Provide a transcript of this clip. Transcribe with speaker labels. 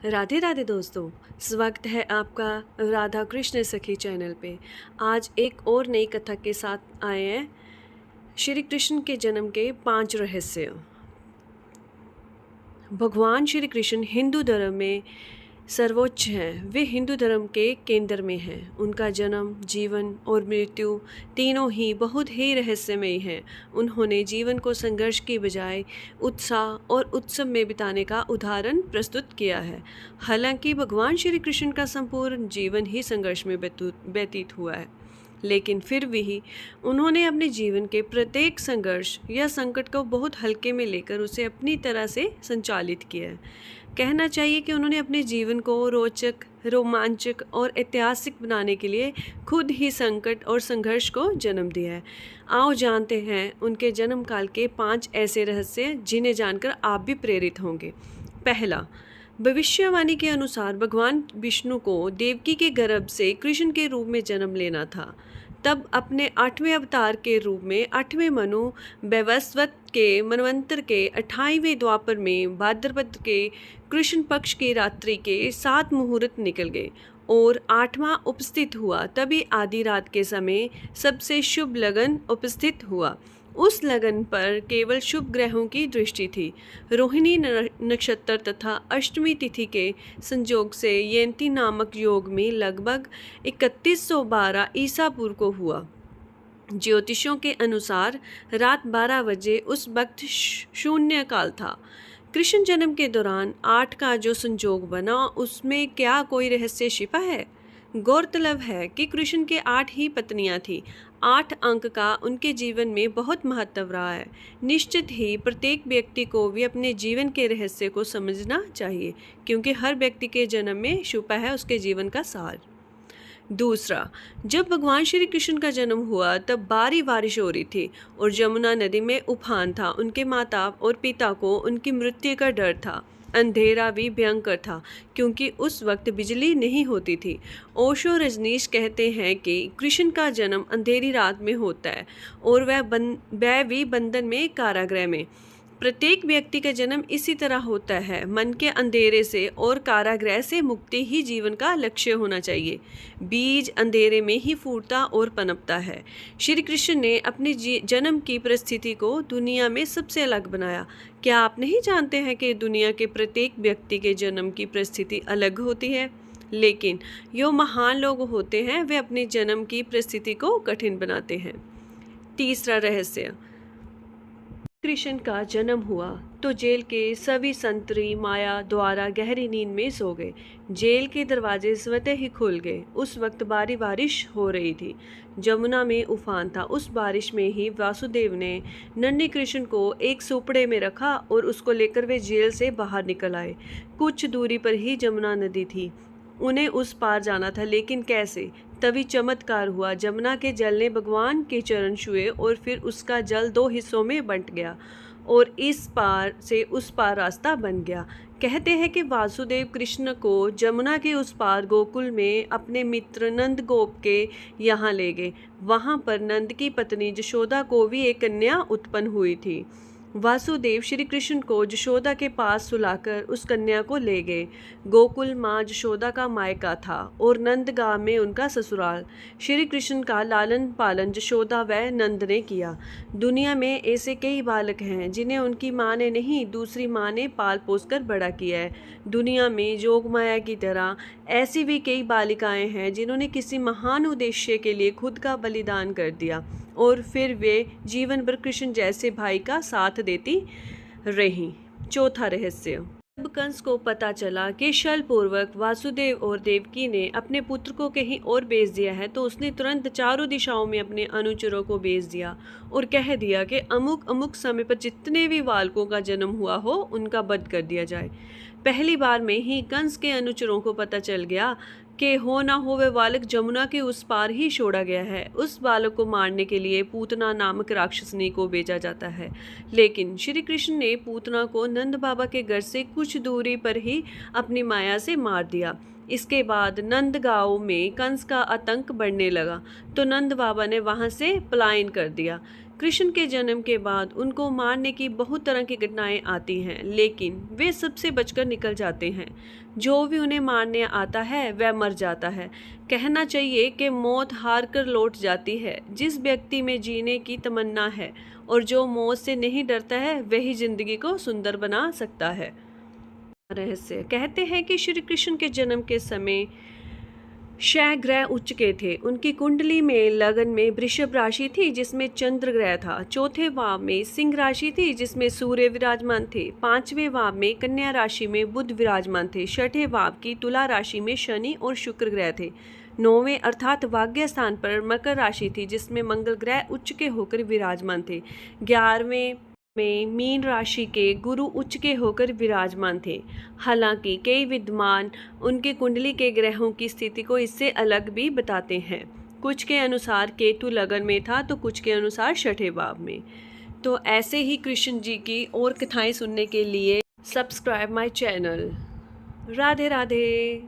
Speaker 1: राधे राधे दोस्तों, स्वागत है आपका राधा कृष्ण सखी चैनल पे। आज एक और नई कथा के साथ आए हैं। श्री कृष्ण के जन्म के 5 रहस्य। भगवान श्री कृष्ण हिंदू धर्म में सर्वोच्च हैं। वे हिंदू धर्म के केंद्र में हैं। उनका जन्म, जीवन और मृत्यु तीनों ही बहुत ही रहस्यमयी हैं। उन्होंने जीवन को संघर्ष की बजाय उत्साह और उत्सव में बिताने का उदाहरण प्रस्तुत किया है। हालांकि भगवान श्री कृष्ण का संपूर्ण जीवन ही संघर्ष में व्यतीत हुआ है, लेकिन फिर भी उन्होंने अपने जीवन के प्रत्येक संघर्ष या संकट को बहुत हल्के में लेकर उसे अपनी तरह से संचालित किया है। कहना चाहिए कि उन्होंने अपने जीवन को रोचक, रोमांचक और ऐतिहासिक बनाने के लिए खुद ही संकट और संघर्ष को जन्म दिया है। आओ जानते हैं उनके जन्म काल के 5 ऐसे रहस्य जिन्हें जानकर आप भी प्रेरित होंगे। पहला, भविष्यवाणी के अनुसार भगवान विष्णु को देवकी के गर्भ से कृष्ण के रूप में जन्म लेना था। तब अपने 8वें अवतार के रूप में 8वें मनु वैवस्वत के मनवंतर के 28वें द्वापर में भाद्रपद के कृष्ण पक्ष की रात्रि के 7 मुहूर्त निकल गए और 8वां उपस्थित हुआ। तभी आधी रात के समय सबसे शुभ लगन उपस्थित हुआ। उस लगन पर केवल शुभ ग्रहों की दृष्टि थी। रोहिणी नक्षत्र तथा अष्टमी तिथि के संयोग से यंती नामक योग में लगभग 3112 ईसा पूर्व को हुआ। ज्योतिषों के अनुसार रात 12 बजे उस वक्त शून्य काल था। कृष्ण जन्म के दौरान 8 का जो संयोग बना, उसमें क्या कोई रहस्य छिपा है? गौरतलब है कि कृष्ण के 8 ही पत्नियां थीं। 8 अंक का उनके जीवन में बहुत महत्व रहा है। निश्चित ही प्रत्येक व्यक्ति को भी अपने जीवन के रहस्य को समझना चाहिए, क्योंकि हर व्यक्ति के जन्म में छुपा है उसके जीवन का सार। दूसरा, जब भगवान श्री कृष्ण का जन्म हुआ तब भारी बारिश हो रही थी और यमुना नदी में उफान था। उनके माता और पिता को उनकी मृत्यु का डर था। अंधेरा भी भयंकर था, क्योंकि उस वक्त बिजली नहीं होती थी। ओशो रजनीश कहते हैं कि कृष्ण का जन्म अंधेरी रात में होता है और वह भी बंधन में, कारागृह में। प्रत्येक व्यक्ति का जन्म इसी तरह होता है। मन के अंधेरे से और कारागृह से मुक्ति ही जीवन का लक्ष्य होना चाहिए। बीज अंधेरे में ही फूटता और पनपता है। श्री कृष्ण ने अपने जन्म की परिस्थिति को दुनिया में सबसे अलग बनाया। क्या आप नहीं जानते हैं कि दुनिया के प्रत्येक व्यक्ति के जन्म की परिस्थिति अलग होती है, लेकिन जो महान लोग होते हैं वे अपने जन्म की परिस्थिति को कठिन बनाते हैं। तीसरा रहस्य, कृष्ण का जन्म हुआ तो जेल के सभी संतरी माया द्वारा गहरी नींद में सो गए। जेल के दरवाजे स्वतः ही खुल गए। उस वक्त भारी बारिश हो रही थी। जमुना में उफान था। उस बारिश में ही वासुदेव ने नन्हे कृष्ण को एक सुपड़े में रखा और उसको लेकर वे जेल से बाहर निकल आए। कुछ दूरी पर ही जमुना नदी थी। उन्हें उस पार जाना था, लेकिन कैसे? तभी चमत्कार हुआ। जमुना के जल ने भगवान के चरण छुए और फिर उसका जल 2 हिस्सों में बंट गया और इस पार से उस पार रास्ता बन गया। कहते हैं कि वासुदेव कृष्ण को जमुना के उस पार गोकुल में अपने मित्र नंद गोप के यहाँ ले गए। वहाँ पर नंद की पत्नी यशोदा को भी एक कन्या उत्पन्न हुई थी। वासुदेव श्री कृष्ण को यशोदा के पास सुलाकर उस कन्या को ले गए। गोकुल माँ यशोदा का मायका था और नंदगांव में उनका ससुराल। श्री कृष्ण का लालन पालन यशोदा व नंद ने किया। दुनिया में ऐसे कई बालक हैं जिन्हें उनकी माँ ने नहीं, दूसरी माँ ने पाल पोस कर बड़ा किया है। दुनिया में जोग माया की तरह ऐसी भी कई बालिकाएं हैं जिन्होंने किसी महान उद्देश्य के लिए खुद का बलिदान कर दिया और फिर वे जीवन भर कृष्ण जैसे भाई का साथ देती रहीं। चौथा रहस्य, जब कंस को पता चला कि छलपूर्वक वासुदेव और देवकी ने अपने पुत्र को कहीं और भेज दिया है, तो उसने तुरंत चारों दिशाओं में अपने अनुचरों को भेज दिया और कह दिया कि अमुक अमुक समय पर जितने भी बालकों का जन्म हुआ हो उनका वध कर दिया जाए। पहली बार में ही कंस के अनुचरों को पता चल गया कि हो ना हो वह बालक जमुना के उस पार ही छोड़ा गया है। उस बालक को मारने के लिए पूतना नामक राक्षसनी को भेजा जाता है, लेकिन श्री कृष्ण ने पूतना को नंद बाबा के घर से कुछ दूरी पर ही अपनी माया से मार दिया। इसके बाद नंदगांव में कंस का आतंक बढ़ने लगा तो नंद बाबा ने वहां से पलायन कर दिया। कृष्ण के जन्म के बाद उनको मारने की बहुत तरह की घटनाएं आती हैं, लेकिन वे सबसे बचकर निकल जाते हैं। जो भी उन्हें मारने आता है वह मर जाता है। कहना चाहिए कि मौत हार कर लौट जाती है। जिस व्यक्ति में जीने की तमन्ना है और जो मौत से नहीं डरता है, वही जिंदगी को सुंदर बना सकता है। रहस्य कहते हैं कि श्री कृष्ण के जन्म के समय 6 ग्रह उच्च के थे। उनकी कुंडली में लगन में वृषभ राशि थी जिसमें चंद्र ग्रह था। चौथे भाव में सिंह राशि थी जिसमें सूर्य विराजमान थे। 5वें भाव में कन्या राशि में बुध विराजमान थे। 6ठे भाव की तुला राशि में शनि और शुक्र ग्रह थे। 9वें अर्थात भाग्य स्थान पर मकर राशि थी जिसमें मंगल ग्रह उच्च के होकर विराजमान थे। 11वें में मीन राशि के गुरु उच्च के होकर विराजमान थे। हालांकि कई विद्वान उनके कुंडली के ग्रहों की स्थिति को इससे अलग भी बताते हैं। कुछ के अनुसार केतु लगन में था तो कुछ के अनुसार 6ठे भाव में। तो ऐसे ही कृष्ण जी की और कथाएं सुनने के लिए subscribe my channel. Radhe Radhe.